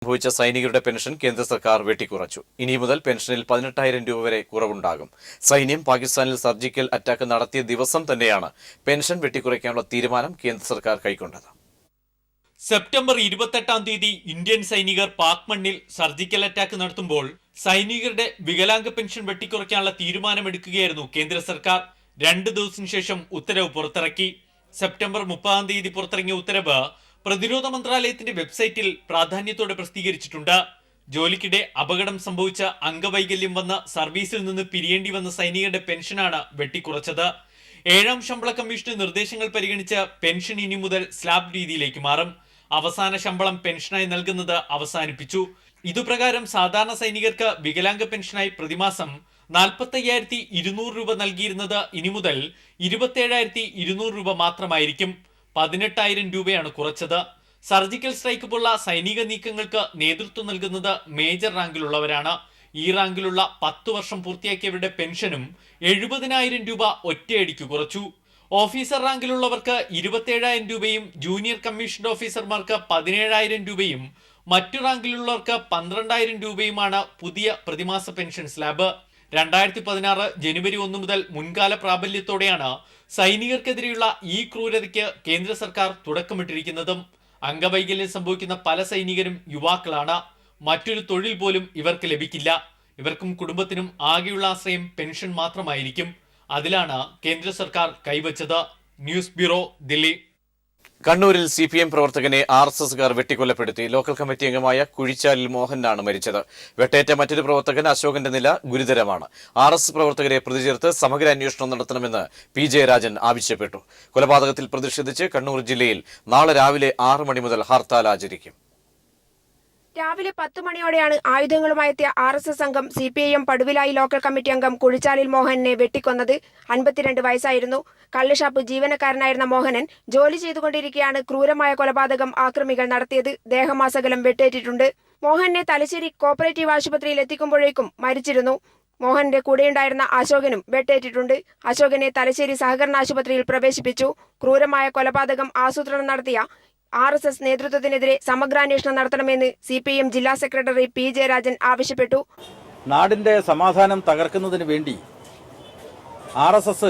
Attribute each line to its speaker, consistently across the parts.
Speaker 1: സംഭവിച്ച സൈനികരുടെ പെൻഷൻ കേന്ദ്ര സർക്കാർ വെട്ടിക്കുറച്ചു. ഇനി മുതൽ പെൻഷനിൽ 18,000 രൂപ വരെ കുറവുണ്ടാകും. സൈന്യം പാകിസ്ഥാനിൽ സർജിക്കൽ അറ്റാക്ക് നടത്തിയ ദിവസം തന്നെയാണ് പെൻഷൻ വെട്ടിക്കുറയ്ക്കാനുള്ള തീരുമാനം കേന്ദ്ര സർക്കാർ കൈക്കൊണ്ടത്.
Speaker 2: സെപ്റ്റംബർ 28-ാം തീയതി ഇന്ത്യൻ സൈനികർ പാക് മണ്ണിൽ സർജിക്കൽ അറ്റാക്ക് നടത്തുമ്പോൾ സൈനികരുടെ വികലാംഗ പെൻഷൻ വെട്ടിക്കുറയ്ക്കാനുള്ള തീരുമാനമെടുക്കുകയായിരുന്നു കേന്ദ്ര സർക്കാർ. 2 ദിവസത്തിനു ശേഷം ഉത്തരവ് പുറത്തിറക്കി. സെപ്റ്റംബർ 30-ാം തീയതി പുറത്തിറങ്ങിയ ഉത്തരവ് പ്രതിരോധ മന്ത്രാലയത്തിന്റെ വെബ്സൈറ്റിൽ പ്രാധാന്യത്തോടെ പ്രസിദ്ധീകരിച്ചിട്ടുണ്ട്. ജോലിക്കിടെ അപകടം സംഭവിച്ച അംഗവൈകല്യം വന്ന സർവീസിൽ നിന്ന് പിരിയേണ്ടി വന്ന സൈനികരുടെ പെൻഷനാണ് വെട്ടിക്കുറച്ചത്. 7ാം ശമ്പള കമ്മീഷന്റെ നിർദ്ദേശങ്ങൾ പരിഗണിച്ച് പെൻഷൻ ഇനി മുതൽ സ്ലാബ് രീതിയിലേക്ക് മാറും. അവസാന ശമ്പളം പെൻഷനായി നൽകുന്നത് അവസാനിപ്പിച്ചു. ഇതുപ്രകാരം സാധാരണ സൈനികർക്ക് വികലാംഗ പെൻഷനായി പ്രതിമാസം 45,200 രൂപ നൽകിയിരുന്നത് ഇനി മുതൽ 27,200 രൂപ മാത്രമായിരിക്കും. 18,000 രൂപയാണ് കുറച്ചത്. സർജിക്കൽ സ്ട്രൈക്ക് പോലുള്ള സൈനിക നീക്കങ്ങൾക്ക് നേതൃത്വം നൽകുന്നത് മേജർ റാങ്കിലുള്ളവരാണ്. ഈ റാങ്കിലുള്ള 10 വർഷം പൂർത്തിയാക്കിയവരുടെ പെൻഷനും 70,000 രൂപ ഒറ്റയടിക്ക് കുറച്ചു. ഓഫീസർ റാങ്കിലുള്ളവർക്ക് 27,000 രൂപയും ജൂനിയർ കമ്മീഷൻഡ് ഓഫീസർമാർക്ക് 17,000 രൂപയും മറ്റു റാങ്കിലുള്ളവർക്ക് 12,000 രൂപയുമാണ് പുതിയ പ്രതിമാസ പെൻഷൻ സ്ലാബ്. 2016 ജനുവരി 1 മുതൽ മുൻകാല പ്രാബല്യത്തോടെയാണ് സൈനികർക്കെതിരെയുള്ള ഈ ക്രൂരതയ്ക്ക് കേന്ദ്ര സർക്കാർ തുടക്കമിട്ടിരിക്കുന്നതും. അംഗവൈകല്യം സംഭവിക്കുന്ന പല സൈനികരും യുവാക്കളാണ്. മറ്റൊരു തൊഴിൽ പോലും ഇവർക്ക് ലഭിക്കില്ല. ഇവർക്കും കുടുംബത്തിനും ആകെയുള്ള ആശ്രയം പെൻഷൻ മാത്രമായിരിക്കും. അതിലാണ് കേന്ദ്ര സർക്കാർ കൈവച്ചത്. News bureau, Delhi.
Speaker 1: കണ്ണൂരിൽ CPM പ്രവർത്തകനെ RSSകാർ വെട്ടിക്കൊലപ്പെടുത്തി. ലോക്കൽ കമ്മിറ്റി അംഗമായ കുഴിച്ചാലിൽ മോഹനാണ് മരിച്ചത്. വെട്ടേറ്റ മറ്റൊരു പ്രവർത്തകൻ അശോകന്റെ നില ഗുരുതരമാണ്. RSS പ്രവർത്തകരെ പ്രതി ചേർത്ത് സമഗ്ര അന്വേഷണം നടത്തണമെന്ന് PJ രാജൻ ആവശ്യപ്പെട്ടു. കൊലപാതകത്തിൽ പ്രതിഷേധിച്ച് കണ്ണൂർ ജില്ലയിൽ നാളെ രാവിലെ 6 മണി മുതൽ ഹർത്താൽ ആചരിക്കും.
Speaker 3: രാവിലെ 10 മണിയോടെയാണ് ആയുധങ്ങളുമായെത്തിയ RSS സംഘം CPIM പടുവിലായി ലോക്കൽ കമ്മിറ്റി അംഗം കുഴിച്ചാലിൽ മോഹനെ വെട്ടിക്കൊന്നത്. 52 വയസ്സായിരുന്നു. കള്ളുഷാപ്പ് ജീവനക്കാരനായിരുന്ന മോഹനൻ ജോലി ചെയ്തുകൊണ്ടിരിക്കെയാണ് ക്രൂരമായ കൊലപാതകം ആക്രമികൾ നടത്തിയത്. ദേഹമാസകലം വെട്ടേറ്റിട്ടുണ്ട്. മോഹനെ തലശ്ശേരി കോപ്പറേറ്റീവ് ആശുപത്രിയിൽ എത്തിക്കുമ്പോഴേക്കും മരിച്ചിരുന്നു. മോഹന്റെ കൂടെയുണ്ടായിരുന്ന അശോകനും വെട്ടേറ്റിട്ടുണ്ട്. അശോകനെ തലശ്ശേരി സഹകരണ ആശുപത്രിയിൽ പ്രവേശിപ്പിച്ചു. ക്രൂരമായ കൊലപാതകം ആസൂത്രണം നടത്തിയ RSS നേതൃത്വത്തിനെതിരെ സമഗ്രാന്വേഷണം നടത്തണമെന്ന് CPIM ജില്ലാ സെക്രട്ടറി PJ രാജൻ ആവശ്യപ്പെട്ടു.
Speaker 4: നാടിന്റെ സമാധാനം തകർക്കുന്നതിന് വേണ്ടി RSS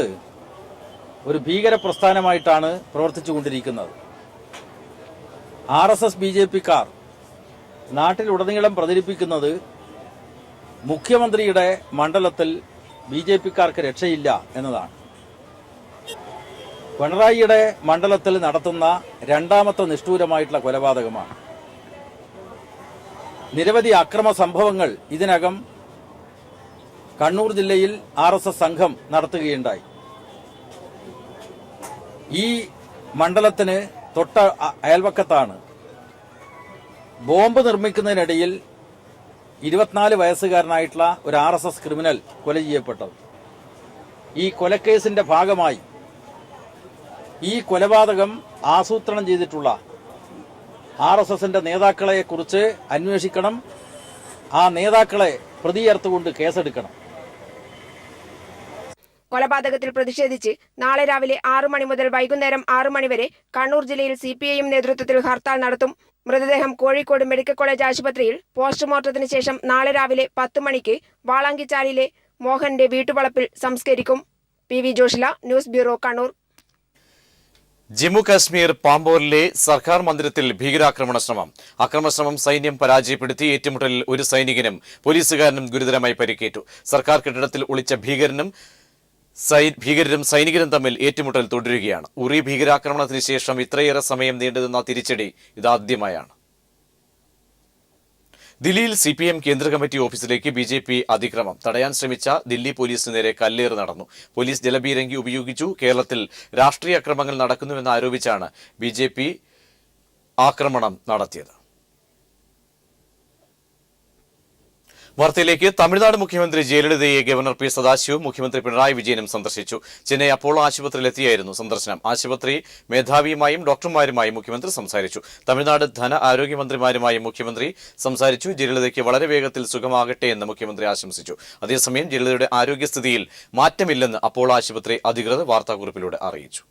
Speaker 4: ഒരു ഭീകര പ്രസ്ഥാനമായിട്ടാണ് പ്രവർത്തിച്ചുകൊണ്ടിരിക്കുന്നത്. RSS BJPക്കാർ നാട്ടിലുടനീളം പ്രചരിപ്പിക്കുന്നത് മുഖ്യമന്ത്രിയുടെ മണ്ഡലത്തിൽ BJPക്കാർക്ക് രക്ഷയില്ല എന്നതാണ്. പിണറായിയുടെ മണ്ഡലത്തിൽ നടത്തുന്ന രണ്ടാമത്തെ നിഷ്ഠൂരമായിട്ടുള്ള കൊലപാതകമാണ്. നിരവധി അക്രമ സംഭവങ്ങൾ ഇതിനകം കണ്ണൂർ ജില്ലയിൽ RSS സംഘം നടത്തുകയുണ്ടായി. ഈ മണ്ഡലത്തിന് തൊട്ട അയൽവക്കത്താണ് ബോംബ് നിർമ്മിക്കുന്നതിനിടയിൽ 24 വയസ്സുകാരനായിട്ടുള്ള ഒരു RSS ക്രിമിനൽ കൊല ചെയ്യപ്പെട്ടത്. ഈ കൊലക്കേസിന്റെ ഭാഗമായി ഈ കൊലപാതകം ആസൂത്രണം ചെയ്തിട്ടുള്ള RSSന്റെ നേതാക്കളെ കുറിച്ച് അന്വേഷിക്കണം. ആ നേതാക്കളെ പ്രതി ചേർത്തുകൊണ്ട് കേസെടുക്കണം.
Speaker 3: കൊലപാതകത്തിൽ പ്രതിഷേധിച്ച് നാളെ രാവിലെ 6 മണി മുതൽ വൈകുന്നേരം 6 മണി വരെ കണ്ണൂർ ജില്ലയിൽ CPIM നേതൃത്വത്തിൽ ഹർത്താൽ നടത്തും. മൃതദേഹം കോഴിക്കോട് മെഡിക്കൽ കോളേജ് ആശുപത്രിയിൽ പോസ്റ്റ്മോർട്ടത്തിന് ശേഷം നാളെ രാവിലെ 10 മണിക്ക് വാളാങ്കിച്ചാലിലെ മോഹന്റെ വീട്ടുവളപ്പിൽ സംസ്കരിക്കും. PV Joshila, news bureau, Kannur.
Speaker 1: Jammu Kashmir പാമ്പോറിലെ സർക്കാർ മന്ദിരത്തിൽ ഭീകരാക്രമണ ശ്രമം. അക്രമശ്രമം സൈന്യം പരാജയപ്പെടുത്തി. ഏറ്റുമുട്ടലിൽ ഒരു സൈനികനും പോലീസുകാരനും ഗുരുതരമായി പരിക്കേറ്റു. സർക്കാർ കെട്ടിടത്തിൽ ഒളിച്ച ഭീകരരും സൈനികരും തമ്മിൽ ഏറ്റുമുട്ടൽ തുടരുകയാണ്. ഉറി ഭീകരാക്രമണത്തിന് ശേഷം ഇത്രയേറെ സമയം നീണ്ടുനിന്ന തിരിച്ചടി ഇതാദ്യമായാണ്. ദില്ലിയിൽ CPM കേന്ദ്ര കമ്മിറ്റി ഓഫീസിലേക്ക് BJP അതിക്രമം തടയാൻ ശ്രമിച്ച ദില്ലി പോലീസിന് നേരെ കല്ലേറ് നടന്നു. പോലീസ് ജലപീരങ്കി ഉപയോഗിച്ചു. കേരളത്തിൽ രാഷ്ട്രീയ അക്രമങ്ങൾ നടക്കുന്നുവെന്ന് ആരോപിച്ചാണ് BJP ആക്രമണം നടത്തിയത്. വാർത്തയിലേക്ക്. തമിഴ്നാട് മുഖ്യമന്ത്രി ജയലളിതയെ ഗവർണർ P. സദാശിവം മുഖ്യമന്ത്രി പിണറായി വിജയനും സന്ദർശിച്ചു. ചെന്നൈ അപ്പോളോ ആശുപത്രിയിലെത്തിയായിരുന്നു സന്ദർശനം. ആശുപത്രി മേധാവിയുമായും ഡോക്ടർമാരുമായും മുഖ്യമന്ത്രി സംസാരിച്ചു. തമിഴ്നാട് ധന ആരോഗ്യമന്ത്രിമാരുമായും മുഖ്യമന്ത്രി സംസാരിച്ചു. ജയലളിതയ്ക്ക് വളരെ വേഗത്തിൽ സുഖമാകട്ടെ എന്ന് മുഖ്യമന്ത്രി ആശംസിച്ചു. അതേസമയം ജയലളിതയുടെ ആരോഗ്യസ്ഥിതിയിൽ മാറ്റമില്ലെന്ന് അപ്പോളോ ആശുപത്രി അധികൃതർ വാർത്താക്കുറിപ്പിലൂടെ അറിയിച്ചു.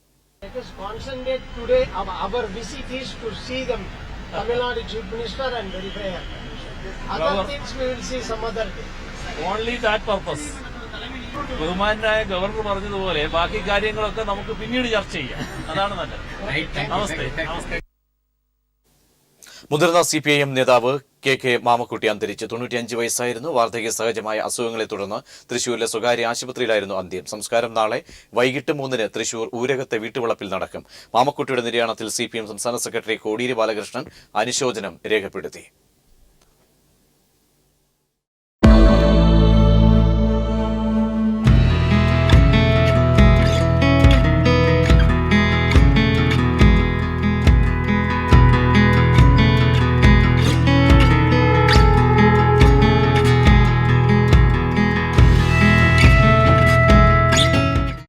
Speaker 5: Tamil Nadu Chief Minister and Welfare Commission. Other things we will see some other day.
Speaker 6: Only that purpose. ബഹുമാനായ ഗവർണർ പറഞ്ഞതുപോലെ ബാക്കി കാര്യങ്ങളൊക്കെ നമുക്ക് പിന്നീട് ചർച്ച ചെയ്യാം. അതാണ് നല്ലത്. നമസ്തേ.
Speaker 1: മുതിർന്ന CPIM നേതാവ് KK മാമക്കുട്ടി അന്തരിച്ചു. 95 വയസ്സായിരുന്നു. വാർദ്ധക്യ സഹജമായ അസുഖങ്ങളെ തുടർന്ന് തൃശൂരിലെ സ്വകാര്യ ആശുപത്രിയിലായിരുന്നു അന്ത്യം. സംസ്കാരം നാളെ വൈകിട്ട് 3-ന് തൃശൂർ ഊരകത്തെ വീട്ടുവളപ്പിൽ നടക്കും. മാമക്കുട്ടിയുടെ നിര്യാണത്തിൽ CPM സംസ്ഥാന സെക്രട്ടറി കോടിയേരി ബാലകൃഷ്ണൻ അനുശോചനം രേഖപ്പെടുത്തി.